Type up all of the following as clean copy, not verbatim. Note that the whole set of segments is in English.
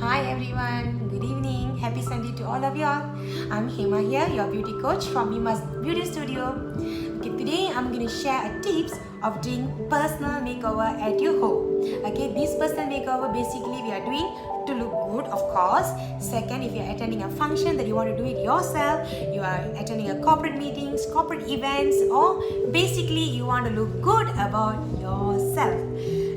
Hi everyone, good evening, happy Sunday to all of y'all. I'm Hema here, your beauty coach from Hema's Beauty Studio. Okay, today I'm going to share a tips of doing personal makeover at your home. Okay, this personal makeover basically we are doing to look good, of course. Second, if you're attending a function that you want to do it yourself, you are attending a corporate meetings, corporate events, or basically you want to look good about yourself.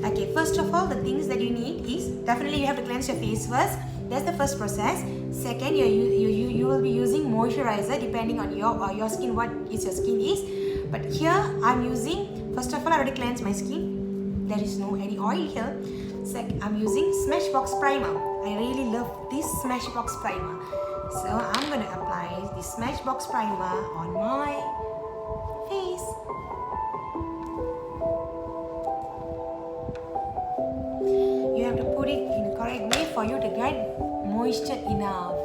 Okay, first of all, the things that you need is definitely you have to cleanse your face first. That's the first process. Second, you will be using moisturizer depending on your skin, what is your skin is. But here I'm using, first of all, I already cleanse my skin. There is no any oil here. Second, I'm using Smashbox Primer. I really love this Smashbox Primer. So I'm gonna apply this Smashbox Primer on my face. You have to put it in the correct way for you to get moisture enough.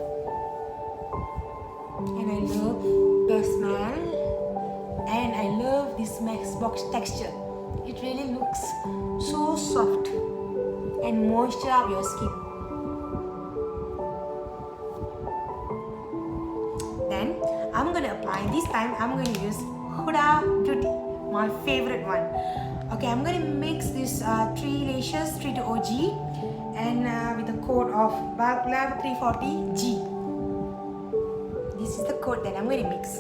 And I love the smell. And I love this Smashbox texture. It really looks so soft and moisture of your skin. Then I'm going to apply, this time I'm going to use Huda Beauty, my favorite one. Okay, I'm going to mix this 3 lashes, 3 to OG, and with a coat of Bulk Lab 340G. This is the coat that I'm going to mix.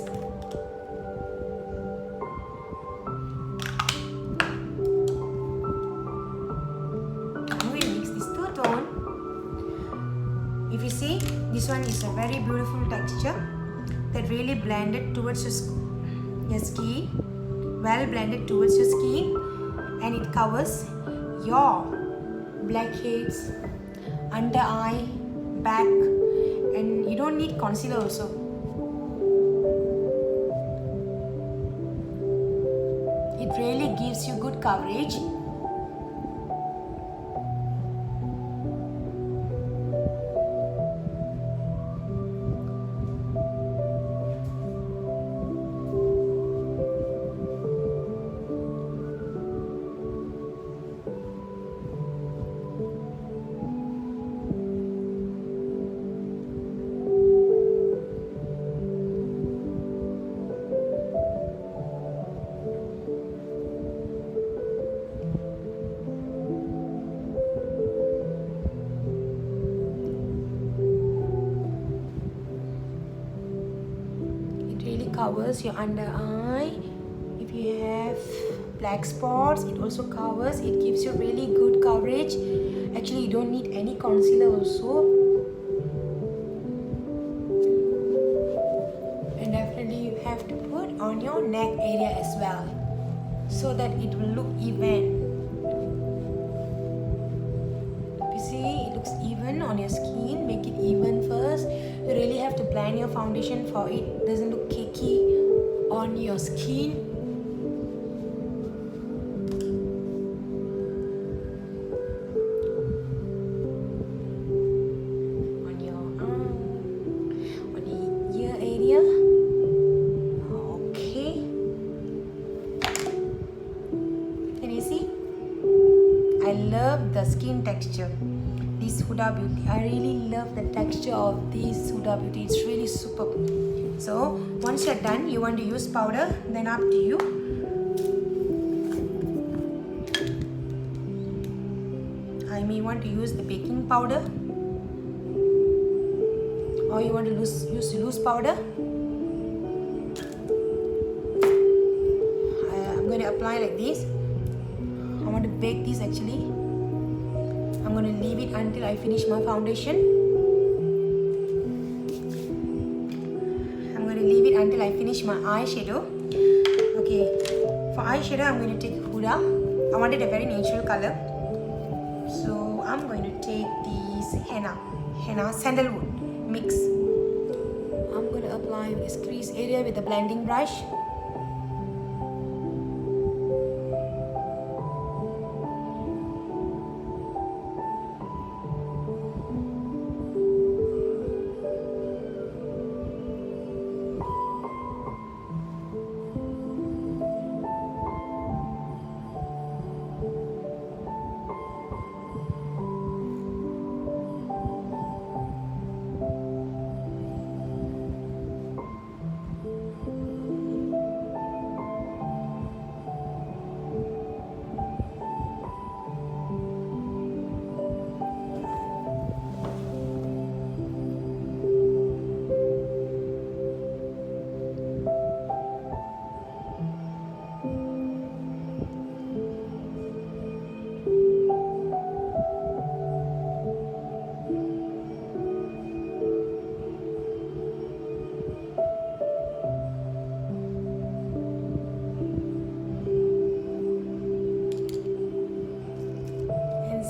I'm going to mix this two-tone. If you see, this one is a very beautiful texture that really blended towards your skin, well blended towards your skin. And it covers your blackheads, under eye, back, and you don't need concealer also. It really gives you good coverage. Covers your under eye. If you have black spots, it also covers. It gives you really good coverage. Actually, you don't need any concealer also. And definitely you have to put on your neck area as well, so that it will look even. You see, it looks even on your skin. Make it even first. You really have to blend your foundation for it doesn't look cakey on your skin. On your arm, on the ear area. Okay. Can you see? I love the skin texture. This Huda Beauty. I really love the texture of this Huda Beauty. It's really superb. So once you're done, you want to use powder, then up to you. I may want to use the baking powder, or you want to use loose powder. I'm going to apply like this. I want to bake this actually. I'm going to leave it until I finish my foundation. I'm going to leave it until I finish my eyeshadow. Okay, for eyeshadow I'm going to take Huda. I wanted a very natural color. So I'm going to take this henna sandalwood mix. I'm going to apply this crease area with a blending brush.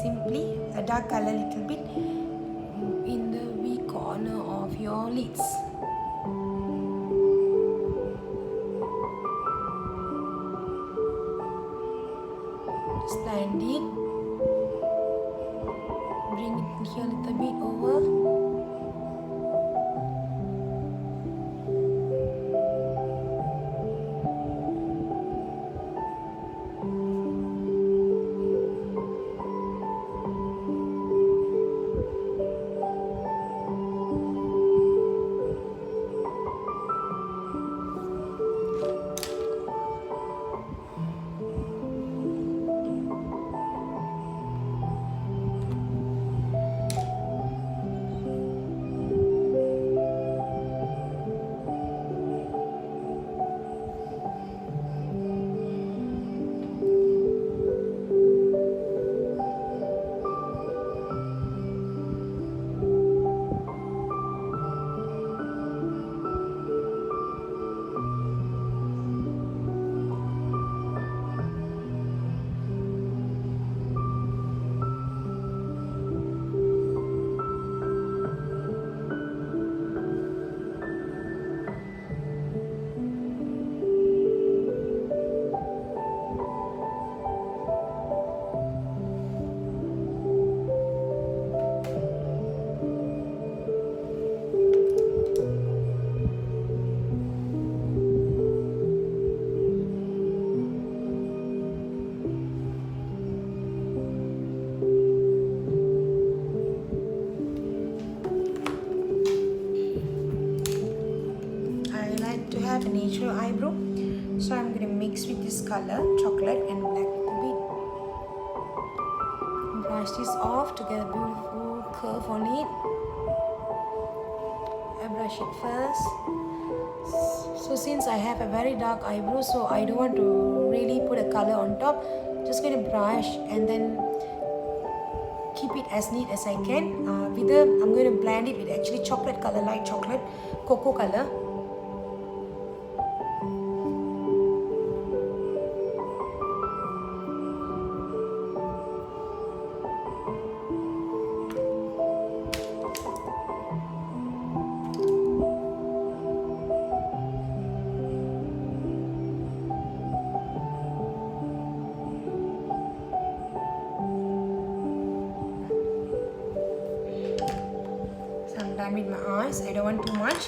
simply a dark color little bit in the V corner of your lids. Just blend it. Bring it here a little bit over. To have a natural eyebrow, so I'm going to mix with this color, chocolate and black a bit. Brush this off to get a beautiful curve on it. I brush it first. So since I have a very dark eyebrow, so I don't want to really put a color on top. Just going to brush and then keep it as neat as I can. I'm going to blend it with actually chocolate color, light chocolate, cocoa color. Done with my eyes. I don't want too much.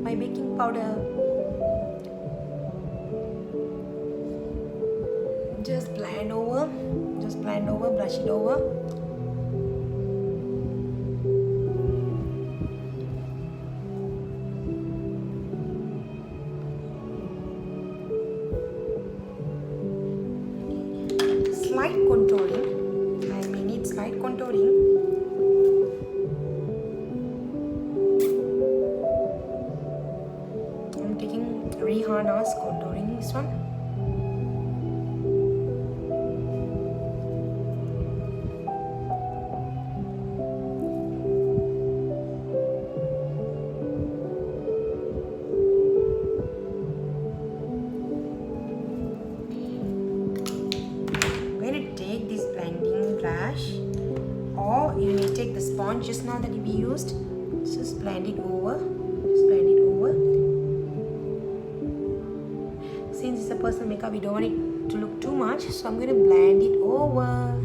My baking powder. Just blend over, brush it over. Slight contouring. I may need slight contouring. Rihanna's contouring this one. I'm going to take this blending brush, or you may take the sponge just now that we used. Just blend it over. Since it's a personal makeup, we don't want it to look too much, so I'm going to blend it over.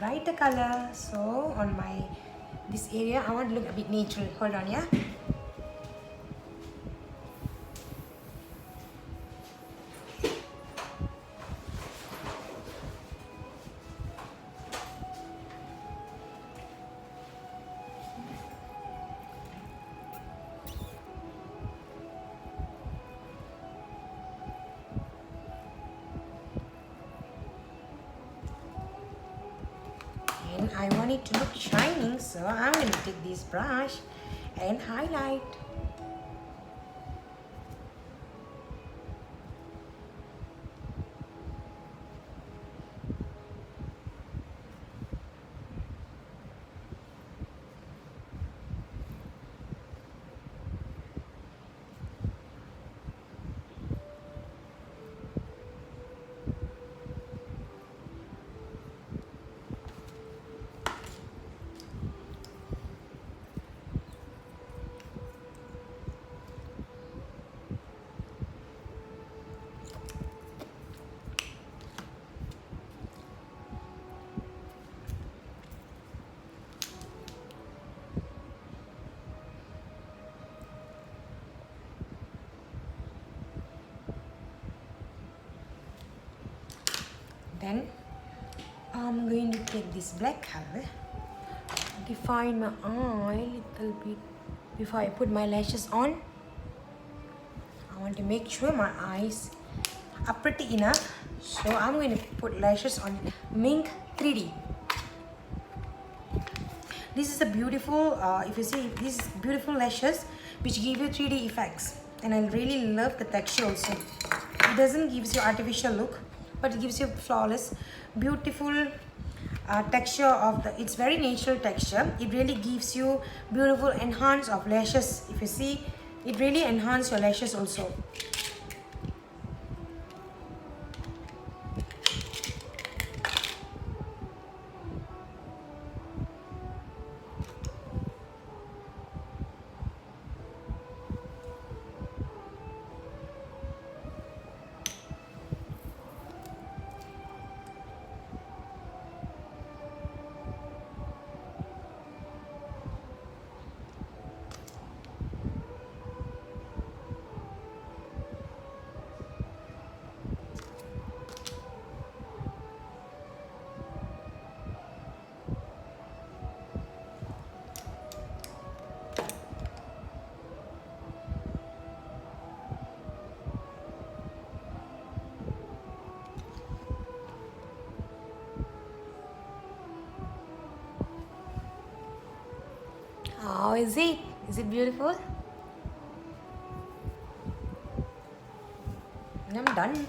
brighter color. So on my this area, I want to look a bit natural. Hold on, yeah. And I want it to look shining, so I'm going to take this brush and highlight. Then I'm going to take this black color, define my eye a little bit before I put my lashes on. I want to make sure my eyes are pretty enough, so I'm going to put lashes on Mink 3D. This is a beautiful, if you see, these beautiful lashes which give you 3D effects, and I really love the texture also. It doesn't give you artificial look, but it gives you flawless, beautiful texture of the. It's very natural texture. It really gives you beautiful enhance of lashes. If you see, it really enhances your lashes also. How is it? Is it beautiful? I'm done.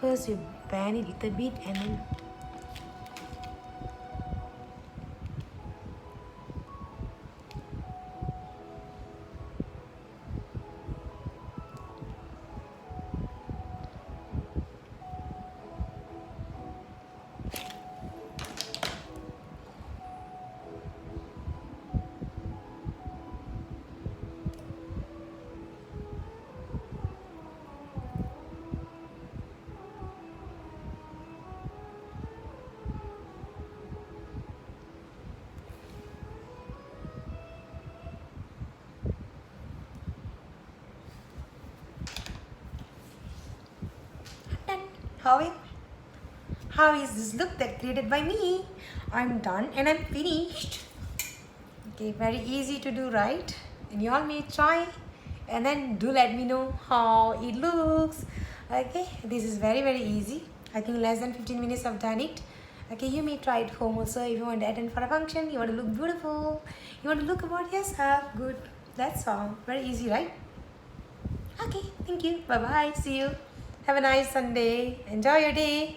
First you bend it a little bit and then How is this look that created by me? I'm done and I'm finished. Okay, very easy to do, right? And you all may try and then do let me know how it looks. Okay, this is very easy. I think less than 15 minutes I've done it. Okay, you may try it home also if you want to attend for a function, you want to look beautiful, you want to look about yourself good. That's all. Very easy, right? Okay, thank you. Bye bye. See you. Have a nice Sunday. Enjoy your day.